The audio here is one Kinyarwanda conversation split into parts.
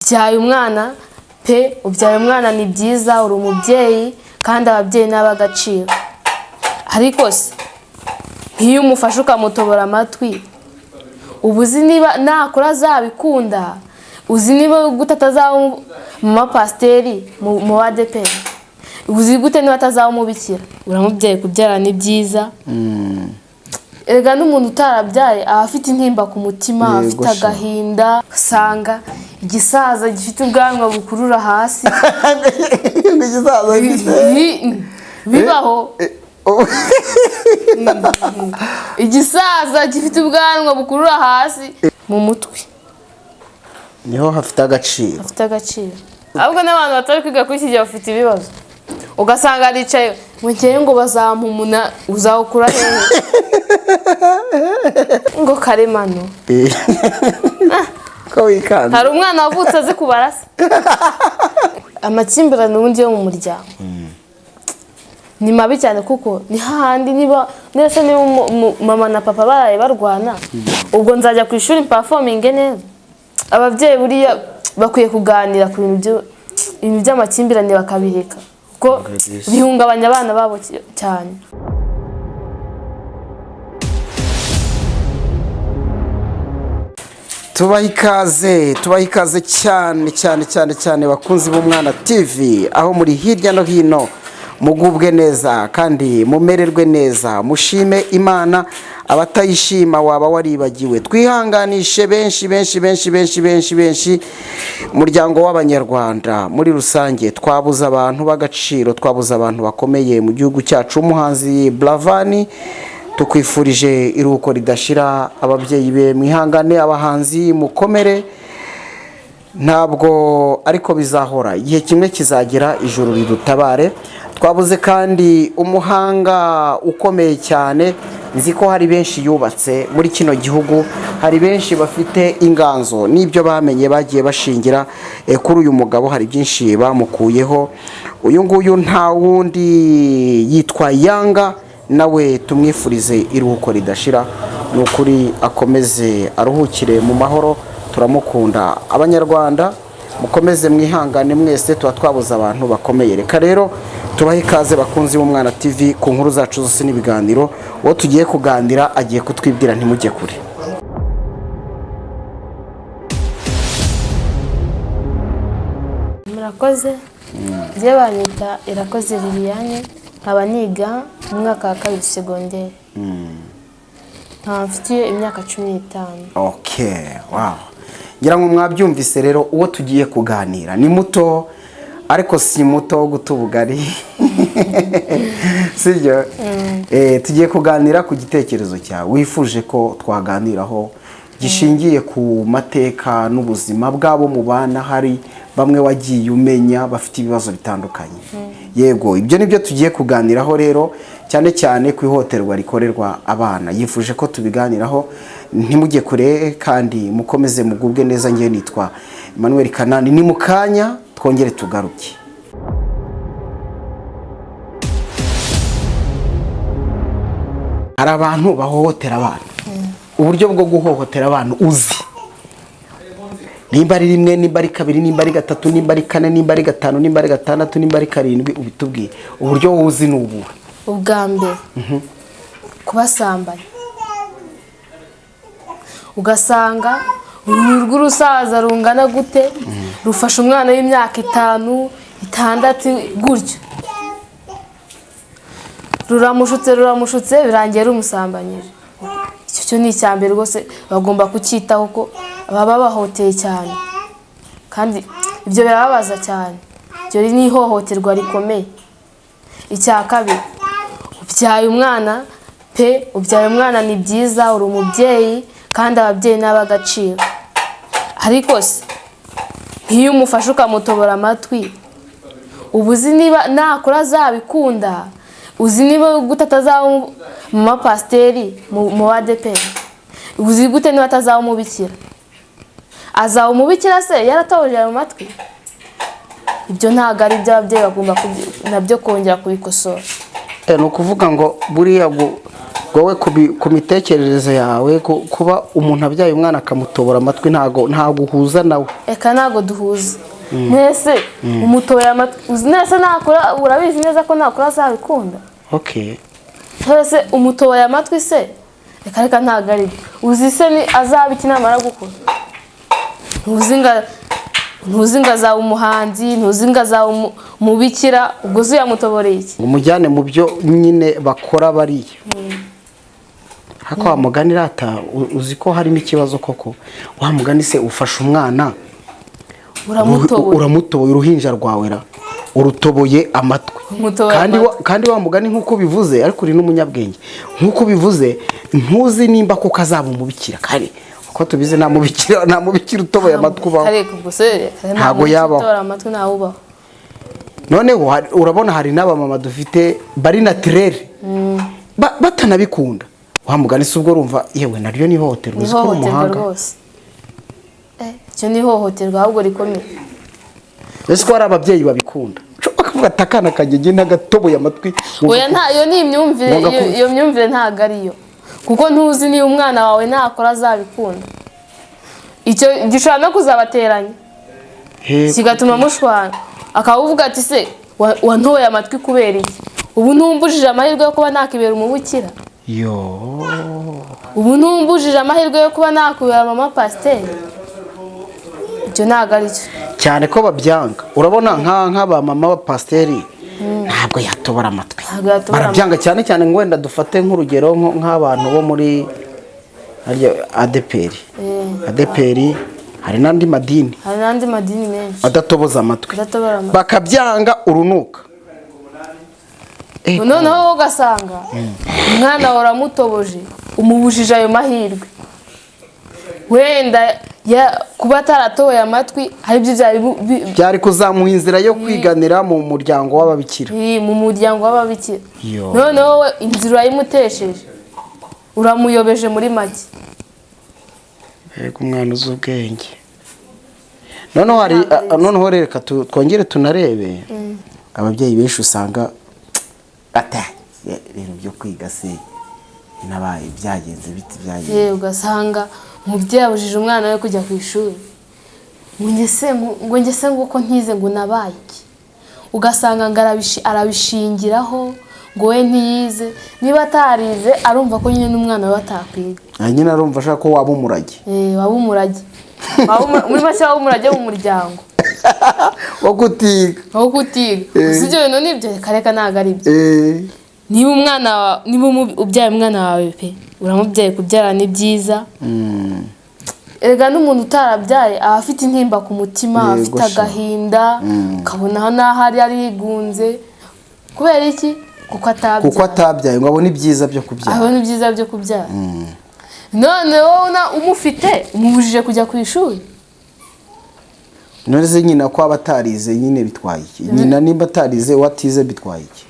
ubyaye umwana pe ubyaye umwana ni byiza uri umubyeyi kandi ababyeyi n'abagaciro ariko se iyo umufashe ukamutobora amatwi ubuzi niba nakora zabikunda uzi niba gute atazaba mu mapasiteri mu ADPR uzi gute niba atazaba umubikira uramubyaye kubyara ni byiza erega n'umuntu utarabyaye aba afite intimba ku mutima afite agahinda usanga igisaza gifite ubwanwa bukurura hasi bibaho igisaza gifite ubwanwa bukurura hasi mu mutwe niho hafite agaciro ahubwo n'abantu batari kwiga kuri iki gihe bafite ibibazo ugasanga aricaye mu gihe ngo bazampumuna uzawukura hehe ngo karemano ko wikanze hari umwana wavutse azi kubara se amakimbirane ubundi yo mu muryango ni mabi cyane kuko ni hahandi niba mama na papa baraye barwana ubwo nzajya ku ishuri performinge neza ababyeyi buriya bakwiye kuganira ku bintu by'amakimbirane bakabireka kuko bihungabanya abana babo cyane. tubaha ikaze cyane bakunzi b'Umwana TV aho muri hirya no hino mugubwe neza kandi mumererwe neza mushime Imana abatayishima waba waribagiwe twihanganishe benshi umuryango w'abanyarwanda muri rusange twabuze abantu b'agaciro twabuze abantu bakomeye mu gihugu cyacu umuhanzi Blavani tukwifurije iruhuko ridashira ababyeyi be mwihangane abahanzi mukomere ntabwo ariko bizahora igihe kimwe kizagera ijuru ridutabare twabuze kandi umuhanga ukomeye cyane nzi ko hari benshi yubatse muri kino gihugu hari benshi bafite inganzo n'ibyo bamenye bagiye bashingira kuri uyu mugabo hari byinshi bamukuyeho uyu nguyu nta wundi yitwa Yanga nawe tumwifurize iruhuko ridashira n'ukuri akomeze aruhukire mu mahoro turamukunda abanyarwanda mukomeze mwihangane mwese tuba twabuze abantu bakomeye reka rero tubahe ikaze bakunzi b'Umwana TV ku nkuru zacu zose n'ibiganiro uwo tugiye kuganira agiye kutwibwira ntimujye kure. Murakoze bye banyita Irakoze Liliane nkaba niga mu mwaka wa 2 segonderi mfite imyaka 15. Okay, wow. Ngira ngo mwabyumvise rero uwo tugiye kuganira ni muto ariko si muto gutubugari sibyo tugiye kuganira ku gitekerezo cyawe wifuje ko twaganiraho gishingiye ku mateka n'ubuzima bwabo mu bana hari bamwe wagiye umenya bafite ibibazo bitandukanye yego ibyo nibyo tugiye kuganiraho rero cyane cyane ku ihohoterwa rikorerwa abana yifuje ko tubiganiraho ntimujye kure kandi mukomeze mugubwe neza ngiye nitwa Emmanuel Kanani ni mukanya twongere tugaruke. Hari abantu bahohotera abana uburyo bwo guhohotera abantu uzi nimba ari rimwe nimba ari kabiri nimba ari gatatu nimba ari kane nimba ari gatanu nimba ari gatandatu nimba ari karindwi ubitubwiye uburyo uzi n'ubu ubwa mbere kubasambanya ugasanga uruhu rw'urusaza rungana gute rufasha umwana w'imyaka 5, 6 gutyo ruramushutse birangiye rumusambanyije icyo cyo ni icyambere rwose bagomba kucyitaho ko baba bahoteye cyane kandi ibyo birababaza cyane ibyo ni ihohoterwa rikomeye. Icya kabiri ubyaye umwana pe ubyaye umwana ni byiza uri umubyeyi kandi ababyeyi n'abagaciro ariko se iyo umufashe ukamutobora amatwi ubuzi niba nakora zabikunda uzi niba gute atazaba mu mapasiteri mu ADPR uzi gute niba atazaba umubikira azaba umubikira se yaratoje mu matwi ibyo ntago ari byo ababyeyi bagomba nabyo kongera kubikosora. Ni ukuvuga ngo buriya wowe ku mitekerereze yawe kuba umuntu abyaye umwana akamutobora amatwi ntago uhuza nawe. Eka ntago duhuza. Mwese umutoboye amatwi nese nakora urabizi neza ko nakora azabikunda. Okay. Twese umutoboye amatwi se reka ntago ari uzi se ni azabiki namara gukora. Ntuzinga za umuhanzi ntuzinga za umubikira ubwo zo yamutoboreye iki umujyane mu byo nyine bakora bariya. Hako wamugani rata uzi ko harimo ikibazo koko wamugani se ufasha umwana uramutoboye uruhinja rwawe urutoboye amatwi kandi wamugani nkuko bivuze ariko uri n'umunyabwenge nkuko bivuze ntuzi nimba ko kazaba umubikira kare ko tubize nta mubikira utoboye amatwi ubaho ntago yabaho amatwi nawe ubaho. Noneho urabona hari n'abamama dufite bari naturere batanabikunda wamugani se ubwo urumva yewe naryo ni hohoterwa uzi ko umuhanga icyo ni hohoterwa ahubwo rikomeye. ese ko hari ababyeyi babikunda bakavuga atakana kagege n'agatoboye amatwi. Oya ntayo ni imyumvire iyo myumvire ntago ariyo kuko ntuzi ni umwana wawe nakora azabikunda. Icyo gishobora no kuzabateranya kigatuma mushwana akavuga ati se wantoye amatwi kubera iki ubu ntumbujije amahirwe yo kuba nakibera umubukira. Ubu ntumbujije amahirwe yo kuba nakubera mama pasiteri. Icyo ntago ari cyo cyane ko babyanga. Urabona nk'aba mama ba pasiteri ntabwo yatobora amatwi barabyanga cyane ngo wenda dufate nk'urugero nk'abantu bo muri ADPR hari n'andi madini menshi adatoboza amatwi bakabyanga urunuka. Noneho ugasanga umwana waramutoboje umubujije ayo mahirwe wenda kuba ataratoboye amatwi hari ibyo byari kuzamuha inzira yo kwiganira mu muryango w'ababikira. Mu muryango w'ababikira noneho we inzira urayimutesheje uramuyobeje muri make. Yego umwana uzi ubwenge. Noneho reka twongere tunarebe ababyeyi benshi usanga ibintu byo kwiga se nabaye byagenze biti byagenze. Ugasanga umubyeyi abujije umwana we kujya ku ishuri ngo ngese nguko ntize ngo nabaye iki ugasanga arabishingiraho ngo we ntiyize niba atarize arumva ko nyine n'umwana we atakwiga. Nyine arumva ashaka ko waba umurage. Waba umurage muri make waba umurage mu muryango wo kutiga si ibyo bintu nibyo reka ntago ari byo. Niba ubyaye umwana wawe pe uramubyaye kubyara ni byiza. Erega n'umuntu utarabyaye aba afite intimba ku mutima afite agahinda ukabona naho arigunze kubera iki kuko atabyaye ngo abone ibyiza byo kubyara. None wowe umufite umubujije kujya ku ishuri. None se nyina ko abatarize nyine bitwaye iki? Nyina nimba atarize watize bitwaye iki?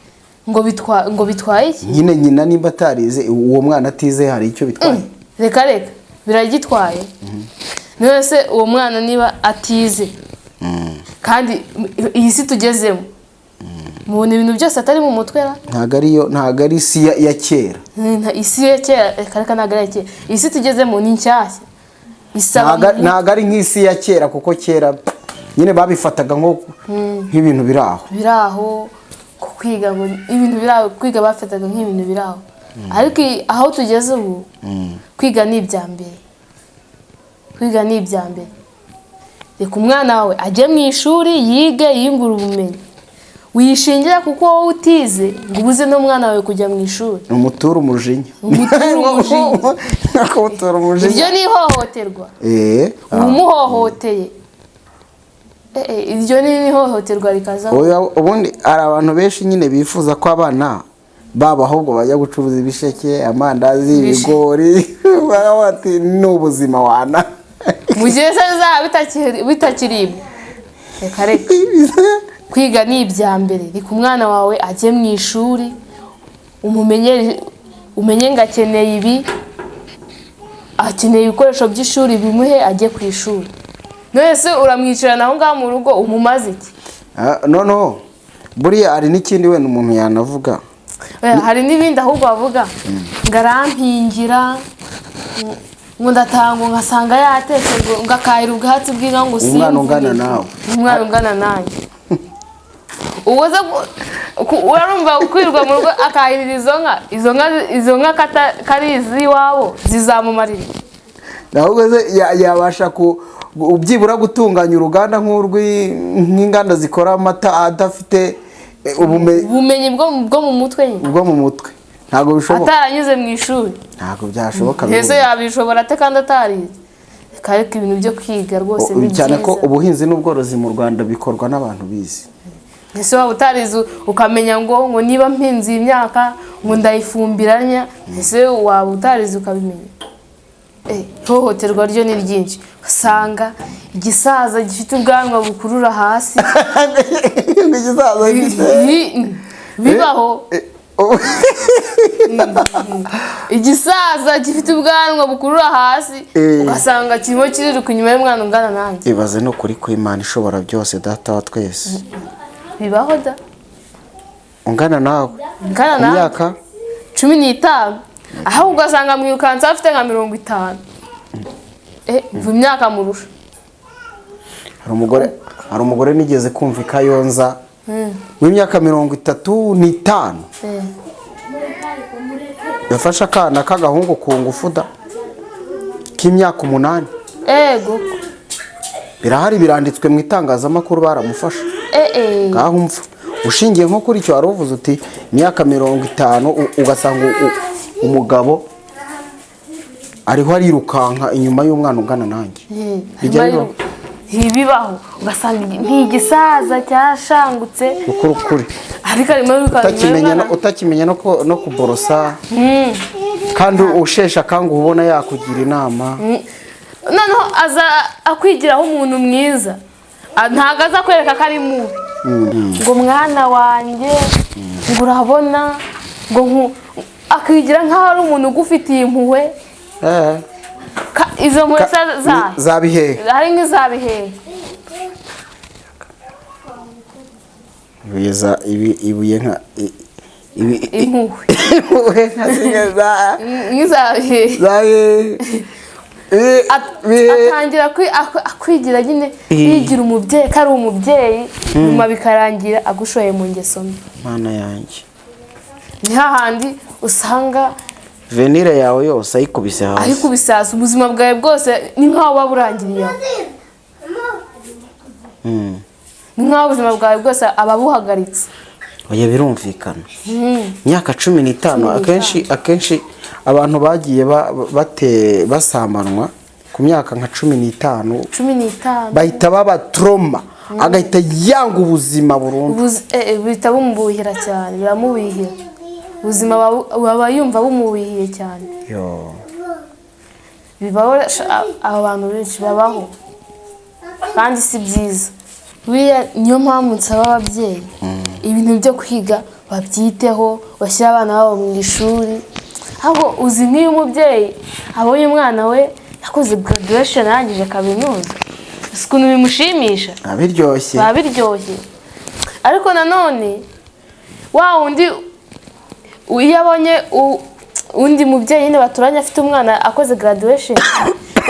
Ngo bitwaye iki? Nyina nimba atarize uwo mwana atize hari icyo bitwaye. Reka biragitwaye. None se uwo mwana niba atize kandi iyi si tugezemo mubona ibintu byose atari mu mutwe ntago ari isi ya kera. Isi ya kera reka ntago ari kera. Isi tugezemo ni nshyashya ntago ari nk'isi ya kera kuko kera nyine babifataga nk'ibintu biraho kwiga ngo ibintu biraho kwiga bafataga nk'ibintu biraho ariko aho tugeze ubu kwiga ni ibya mbere. Reka umwana wawe ajye mu ishuri yige yiyungure ubumenyi wishingira kuko wowe utize ngo ubuze n'umwana wawe kujya mu ishuri. Umutura umujinya. Iryo ni ihohoterwa. Umuhohoteye iryo ni ihohoterwa rikaza. Ubundi hari abantu benshi nyine bifuza ko abana baba ahubwo bajya gucuruza ibisheke amandazi ibigori ni ubuzima wana mu gihe se bitakiribwa. Reka kwiga ni ibya mbere. Reka umwana wawe ajye mu ishuri umenye ngo akeneye ibi akeneye ibikoresho by'ishuri bimuhe ajye ku ishuri. None se uramwicarana aho ngaho mu rugo umumaze iki? Noneho buriya hari n'ikindi wenda umuntu yanavuga hari n'ibindi ahubwo bavuga ngo arampingira ngo ndatanga ngasanga yatetse ngo akahira ubwatsi bw'inka ngo simba umwana ungana nawe umwana ungana nanjye ubuze urarumva kwirwa mu rugo akahirira izo nka kari iz'iwabo zizamumarira ahubwo yabasha byibura gutunganya uruganda nk'inganda zikora amata adafite ubumenyi bwo mu mutwe ntabwo bishoboka ataranyuze mu ishuri ntabwo byashoboka mbese yabishobora ate kandi atarize ariko ibintu byo kwiga rwose ni byiza cyane ko ubuhinzi n'ubworozi mu Rwanda bikorwa n'abantu bizi ese waba utarize ukamenya ngo niba mpinze iyi myaka ngo ndayifumbiranya ese waba utarize ukabimenya ihohoterwa ryo ni ryinshi usanga igisaza gifite ubwanwa bukurura hasi bibaho igisaza gifite ubwanwa bukurura hasi ugasanga kirimo kiriruka inyuma y'umwana ungana nanjye ibaze no kuri kw'Imana ishobora byose data wa twese bibaho da ungana nawe imyaka 15 aho ugasanga mwirukansa afite nka 50 mu myaka murusha hari umugore nigeze kumva Kayonza w'imyaka 35 yafashe akana k'agahungu ku ngufu da k'imyaka 8 ego birahari biranditswe mu itangazamakuru baramufasha ngaho umva ushingiye nko kuri cyo waruvuze uti imyaka 50 ugasanga umugabo ariho arirukanka inyuma y'umwana ungana nanjye bibaho ugasanga ntigisaza cyashangutse ukuri ariko arimo utakimenya no kuborosa kandi ushesha kandi ubona yakugira inama noneho aza akwigiraho umuntu mwiza ntago aza kwereka ko ari mubi ngo mwana wanjye ngo urabona ngo akigira nk'aho ari umuntu ugufitiye impuhwe izo mpuhwe zabihehe hari nk'izabihehe ibuye nka impuhwe nk'izabihehe atangira akwigira nyine yigira umubyeyi ko ari umubyeyi nyuma bikarangira agushoye mu ngeso mbi mana yanjye ni hahandi usanga venire yawe yose ayikubise hasi ubuzima bwawe bwose ni nk'aho buba burangiriye aho ni nk'aho ubuzima bwawe bwose aba buhagaritse oya birumvikana imyaka 15 akenshi abantu bagiye basambanwa ku myaka nka 15 bahita baba trauma agahita yanga ubuzima burundu bihita bumubuhira cyane biramubihira ubuzima baba yumva bumubihiye cyane bibaho aba bantu benshi babaho kandi si byiza niyo mpamvu nsaba ababyeyi ibintu byo kwiga babyiteho bashyira abana babo mu ishuri ahubwo uzi nk'iyo umubyeyi abonye umwana we yakoze graduation arangije kaminuza ukuntu bimushimisha biba biryoshye ariko nanone wa wundi iyo abonye undi mubyeyi nyine baturanye afite umwana akoze graduation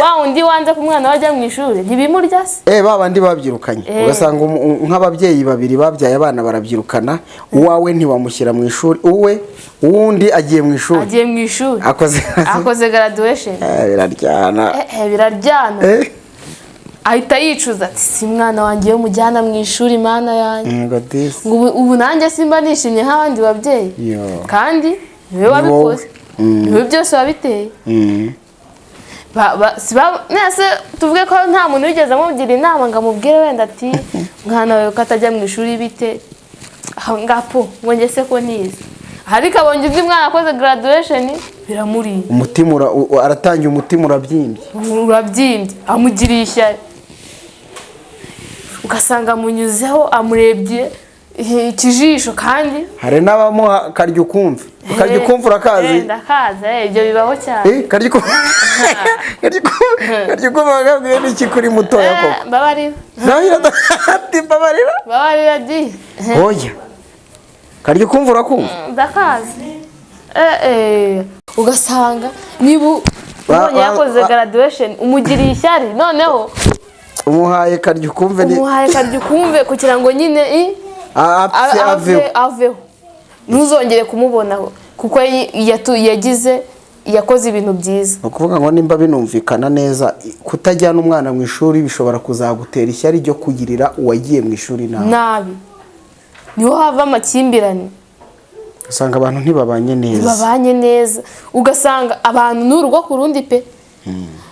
wa undi wanze ku mwana wajya mu ishuri ntibimurya se babandi babyirukanye ugasanga nk'ababyeyi babiri babyaye abana barabyirukana uwawe ntiwamushyira mu ishuri uwundi agiye mu ishuri akoze graduation biraryana ahita yicuza ati si mwana wanjye yo mujyana mu ishuri mana yanjye ubu nanjye simba nishimye nk'abandi babyeyi kandi niwe wabikoze niwe byose wabiteye nese tuvuge ko nta muntu wigeze amugira inama ngo amubwire wenda ati mwana wawe ko atajya mu ishuri bite ngapo ngo njye se ko ntize ariko abonye undi mwana akoze graduation biramuriye aratangiye umutima urabyimbye amugiriye ishyari ugasanga amunyuzeho amurebye ikijisho kandi hari n'abamuha karya ukumva urakazi ndakaza ibyo bibaho cyane karya ukumva bagabwiye n'iki kuri mutoya koko babarira babarira di oya karya ukumva urakumva ndakazi ugasanga niba ubonye yakoze graduation umugiriye ishyari noneho umuhaye karya ukumve kugira ngo nyine aveho ntuzongere kumubonaho kuko yakoze ibintu byiza. ni ukuvuga ngo nimba binumvikana neza kutajyana umwana mu ishuri bishobora kuzagutera ishyari ryo kugirira uwagiye mu ishuri nabi niho hava amakimbirane, usanga abantu ntibabanye neza ugasanga abantu n'urugo ku rundi pe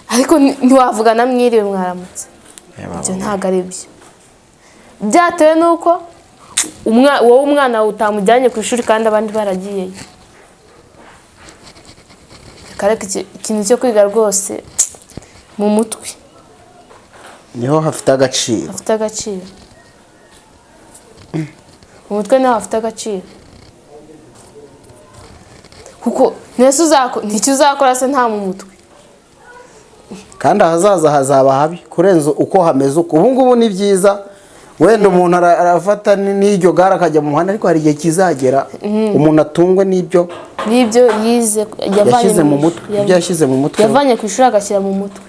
ariko ntiwavugana mwiriwe mwaramutse. Ibyo ntabwo ari byo, byatewe n'uko wowe umwana utamujyanye ku ishuri kandi abandi baragiyeyo. Kareka ikintu cyo kwiga rwose mu mutwe niho hafite agaciro, mu mutwe niho hafite agaciro kuko nicyo uzakora se nta mu mutwe, kandi ahazaza hazaba habi kurenza uko hameze ubu ngubu. Ni byiza wenda umuntu arafata n'iryo gare akajya mu muhanda, ariko hari igihe kizagera umuntu atungwe n'ibyo yashyize mu mutwe, yavanye ku ishuri agashyira mu mutwe.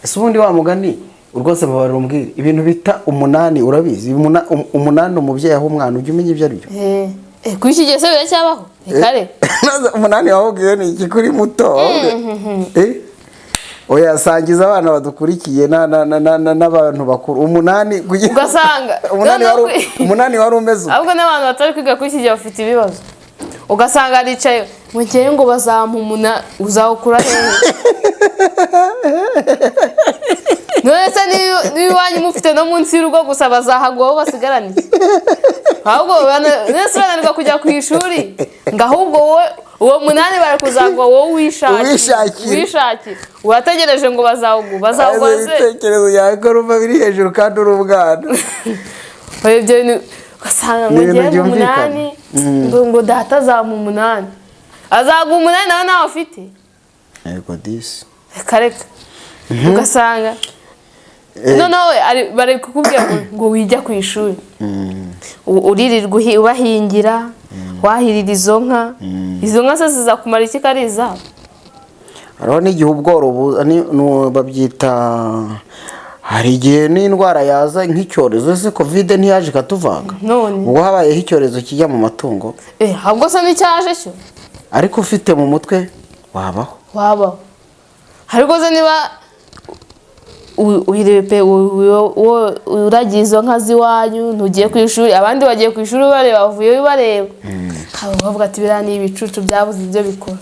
ese ubundi wa mugani rwose babarira umbwira ibintu bita umunani, urabizi umunani umubyeyi aho umwana ujya umenya ibyo ari byo kuri iki gihe se biracyabaho kare umunani wawubwiwe ni iki kuri muto oya sangiza abana badukurikiye n'abantu bakuru umunani ugasanga umunani wari umeze ahubwo n'abantu batari kwiga kuri iki gihe bafite ibibazo, ugasanga aricaye mu gihe ngo bazampumuna uzawukura hehe none se n'iwanyu mufite no munsi y'urugo gusa bazahagwaho basigarane ahubwo nese bananirwa kujya ku ishuri ngo ahubwo uwo munani bari kuzagwa wowe wishakira urategereje ngo bazawugwaze ibitekerezo yawe ko rumva biri hejuru kandi uri umwana ibyo bintu ugasanga ngo ngiye mu munani ngo data azampa umunani azaguha umunani nawe nawe afite yego disi reka ugasanga noneho bari kukubwira ngo wijya ku ishuri uririrwa ubahingira wahirira izo nka se zizakumara iki kari izabo. hariho n'igihe ubworo babyita, hari igihe n'indwara yaza nk'icyorezo, ese kovide ntiyaje ikatuvanga ubwo habayeho icyorezo kijya mu matungo ahubwo se n'icyaje cyo ariko ufite mu mutwe wabaho ariko se niba uhirepe uragiye izo nka z'iwanyu ntugiye ku ishuri abandi bagiye ku ishuri bareba bavuyeyo bareba bavuga ati biriya ni ibicucu byabuze ibyo bikora,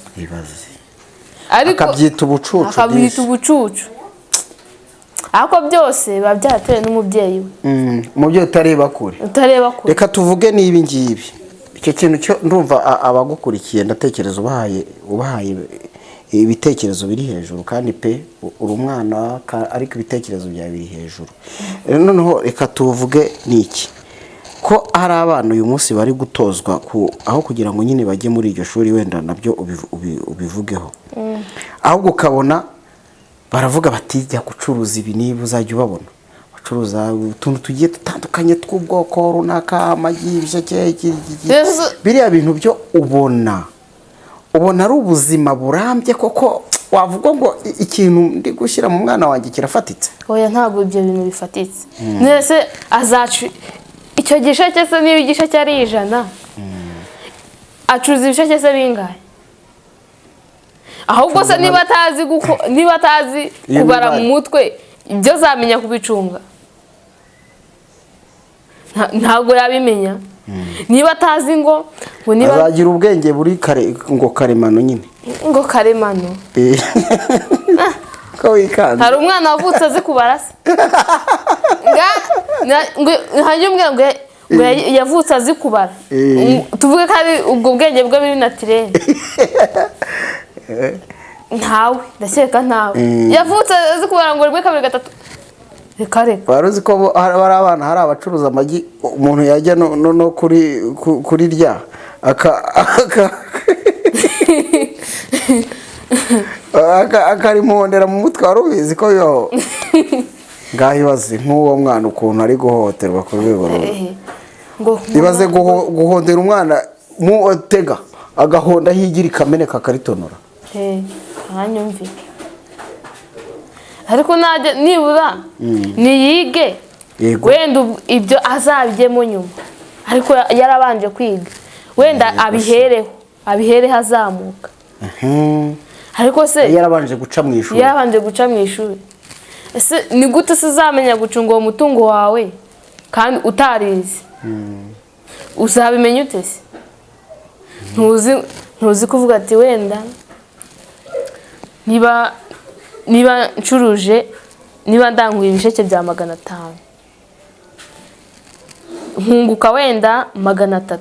akabyita ubucucu ariko byose biba byatewe n'umubyeyi we, umubyeyi utareba kure. Reka tuvuge n'ibi ngibi, icyo kintu cyo ndumva abagukurikiye ndatekereza ubahaye ibitekerezo biri hejuru kandi pe uri umwana ariko ibitekerezo byawe biri hejuru. Noneho reka tuvuge niki ko hari abana uyu munsi bari gutozwa aho kugira ngo nyine bajye muri iryo shuri wenda nabyo ubivugeho, ahubwo ukabona baravuga bati jya gucuruza ibi niba uzajya ubabona bacuruza utuntu tugiye dutandukanye tw'ubwoko runaka, amagi, ibisheke, biriya bintu byo ubona ari ubuzima burambye koko wavuga ngo ikintu ndi gushyira mu mwana wanjye kirafatitse? Oya ntabwo ibyo bintu bifatitse. Nese azacu icyo gisheke se niba igisheke ari 100 acuruza ibisheke se bingahe? Ahubwo se niba atazi kubara mu mutwe ibyo zamenya kubicunga ntabwo yabimenya. Niba atazi ngo niba azagira ubwenge buri karemano nyine ngo karemano ko wikanze. Hari umwana wavutse azi kubara se ngo yavutse azi kubara, tuvuge ko ari ubwo bwenge bwe biri naturel. Ntawe ndakeka ntawe yavutse azi kubara ngo 1 2 3 reka baruzi ko bari abana hari abacuruza amagi umuntu yajya no kuri rya akarimondera mu mutwe, wari ubizi ko ngaho ibaze nk'uwo mwana ukuntu ari guhohoterwa ku rwego ngo ibaze guhondera umwana mu tega agahonda higira ikameneka akaritonora. ntanyumve ariko najya nibura niyige wenda ibyo azabijyemo nyuma ariko yarabanje kwiga wenda abihereho azamuka. ariko se yarabanje guca mu ishuri. ese ni gute se uzamenya gucunga uwo mutungo wawe kandi utarize? uzabimenya ute se? ntuzi kuvuga ati wenda niba ncuruje, niba ndanguye ibisheke bya 500 nkunguka wenda 300,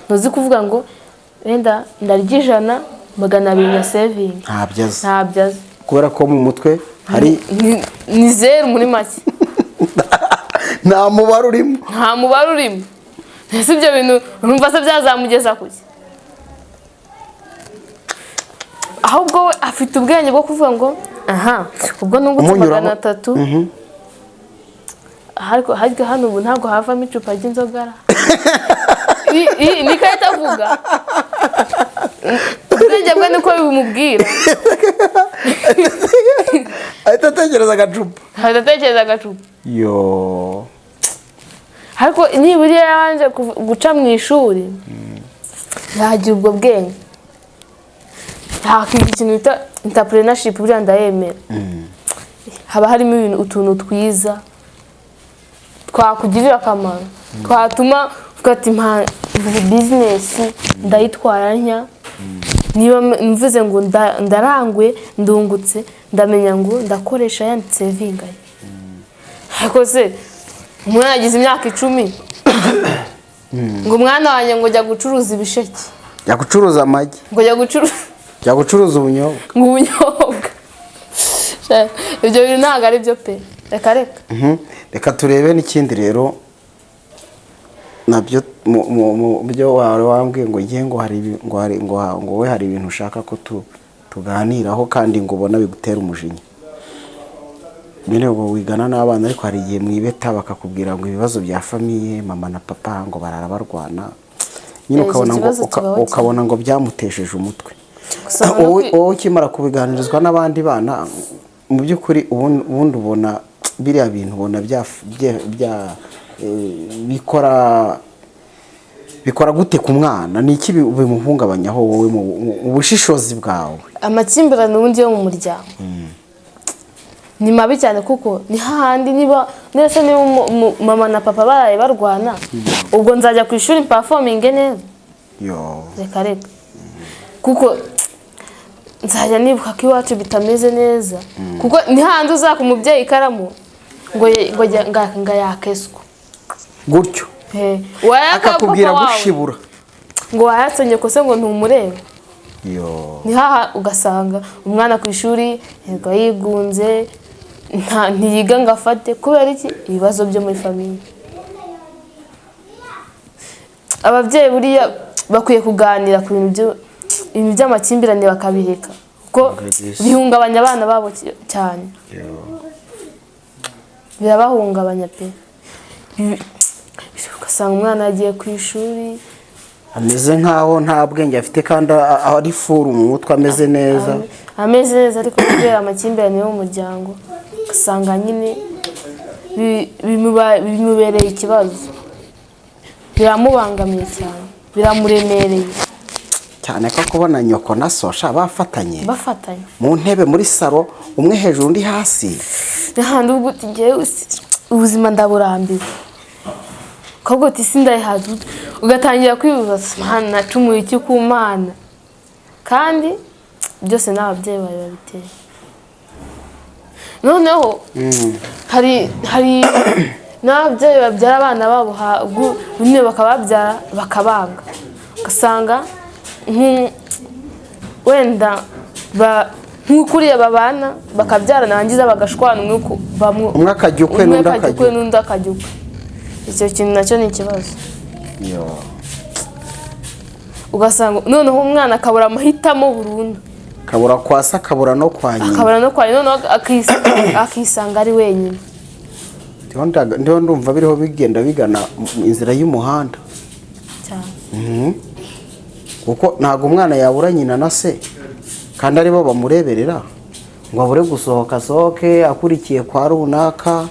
ntuzi kuvuga ngo wenda ndarya 100, 200 ya saving. ntabyaza kubera ko mu mutwe hari ni zero muri make. nta mubare urimo. ese ibyo bintu urumva se byazamugeza kuki? ahubwo we afite ubwenge bwo kuvuga ngo ubwo nungutse 300 ariko hano ubu ntabwo havamo icupa ry'inzogara. niko ahita avuga. ubwenge bwe niko bimubwira. ahita atekereza agacupa. yo ariko nibura yabanje guca mu ishuri yagira ubwo bwenge, yakiga ikintu bita entrepreneurship. buriya ndayemera. haba harimo utuntu twiza twakugirira akamaro, twatuma uvuga ati business ndayitwara ntya. niba mvuze ngo ndaranguye ndungutse, ndamenya ngo ndakoresha yanditse saving. ariko se umwana yagize imyaka 10 ngo umwana wanjye ngo jya gucuruza ibisheke, jya gucuruza amagi, ngo jya gucuruza ubunyobwa. ibyo bintu ntabwo ari byo pe. reka turebe n'ikindi rero nabyo mu byo wambwiye ngo ngiye ngo we hari ibintu ushaka ko tuganiraho kandi ngo ubona bigutera umujinya. nyine ngo wigana n'abana ariko hari igihe mwibeta bakakubwira ngo ibibazo bya famiye mama na papa ngo barara barwana, nyine ukabona ngo byamutesheje umutwe. wowe ukimara kubiganirizwa n'abandi bana mu by'ukuri ubundi ubona biriya bintu ubona bikora gute ku mwana? ni iki bimuhungabanyaho wowe mu bushishozi bwawe? amakimbirane ubundi yo mu muryango ni mabi cyane, kuko ni hahandi niba mama na papa baraye barwana, ubwo nzajya ku ishuri performing neza? reka kuko nzajya nibuka ko iwacu bitameze neza. kuko ni hahandi uzaka umubyeyi ikaramu ngo yakeswa gutyo, akakubwira gushibura ngo wayatsenye ko se ngo ntumurebe. ni haha ugasanga umwana ku ishuri yigunze, ntiyiga ngo afate. kubera iki? ibibazo byo muri famiye. ababyeyi buriya bakwiye kuganira ku bintu by'amakimbirane bakabireka, kuko bihungabanya abana babo cyane. birabahungabanya pe. ugasanga umwana yagiye ku ishuri ameze nkaho nta bwenge afite kandi ari furu mu mutwe, ameze neza ariko kubera amakimbirane yo mu muryango ugasanga nyine bimubereye ikibazo, biramubangamiye cyane, biramuremereye cyane. ko kubona nyoko na sosha bafatanye mu ntebe muri salo, umwe hejuru undi hasi, n'ahandi ubwo utigiye ubuzima ndaburambiwe. ukabwo uti sindayihaza, ugatangira kwibaza mana nacumuye iki ku Mana, kandi byose n'ababyeyi bari babiteye. noneho hari n'ababyeyi babyara abana babo bimwe bakababyara bakabanga, ugasanga wenda nk'ukuriye babana bakabyara narangiza bagashwana, umwe akajya ukwe n'undi akajya ukwe. icyo kintu nacyo ni ikibazo. ugasanga noneho umwana akabura amahitamo burundu, akabura kwa se, akabura no kwa nyina, noneho akisanga ari wenyine. ndiho ndumva biriho bigenda bigana mu inzira y'umuhanda cyane. kuko ntabwo umwana yabura nyina na se kandi aribo bamureberera ngo abure gusohoka asohoke akurikiye kwa runaka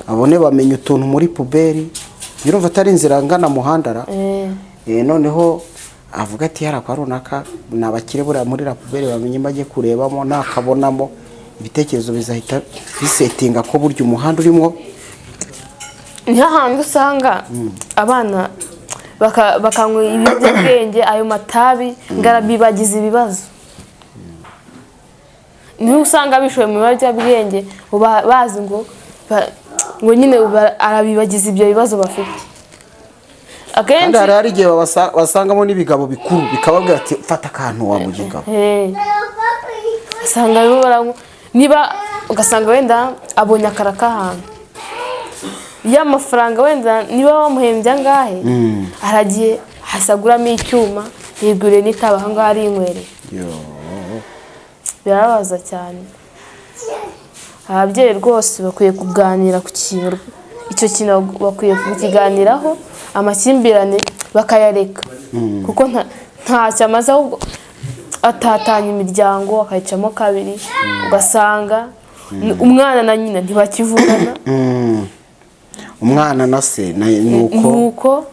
abone bamenye utuntu muri puberi urumva atari inzira ngana muhandara. Noneho avuga ati yara kwa runaka nabakire buriya muri la puberi bamenye bajye kurebamo nakabonamo ibitekerezo bizahita bisetinga ko burya umuhanda urimo. Niho hantu usanga abana bakanywa ibiyobyabwenge ayo matabi ngarabibagize ibibazo. Niho usanga bishoye mu biyobyabwenge bazi ngo nyine arabibagize ibyo bibazo bafite. Akenshi hari igihe basangamo n'ibigabo bikuru bikababwira ati fata akantu wa mugigabo. Asanga niba ugasanga wenda abonye akaraka ahantu y'amafaranga wenda niba bamuhembye angahe aragiye hasaguramo icyuma yiguriye n'itaba aho ngaho ari inywere. Birababaza cyane. Ababyeyi rwose bakwiye kuganira ku kintu, icyo kintu bakwiye kukiganiraho amakimbirane bakayareka kuko ntacyo amaze ahubwo atatanya imiryango akayicamo kabiri ugasanga umwana na nyina ntibakivugana. Umwana na se nuko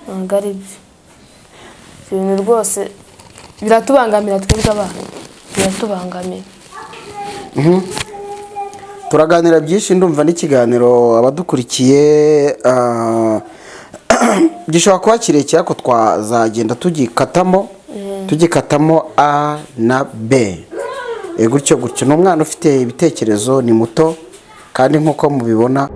ntabwo ari byo. Ibintu rwose biratubangamira twebwe abana, biratubangamira. Turaganira byinshi ndumva n'ikiganiro abadukurikiye gishobora kuba kirekire ariko twazagenda tugikatamo A na B. Gutyo ni umwana ufite ibitekerezo, ni muto kandi nk'uko mubibona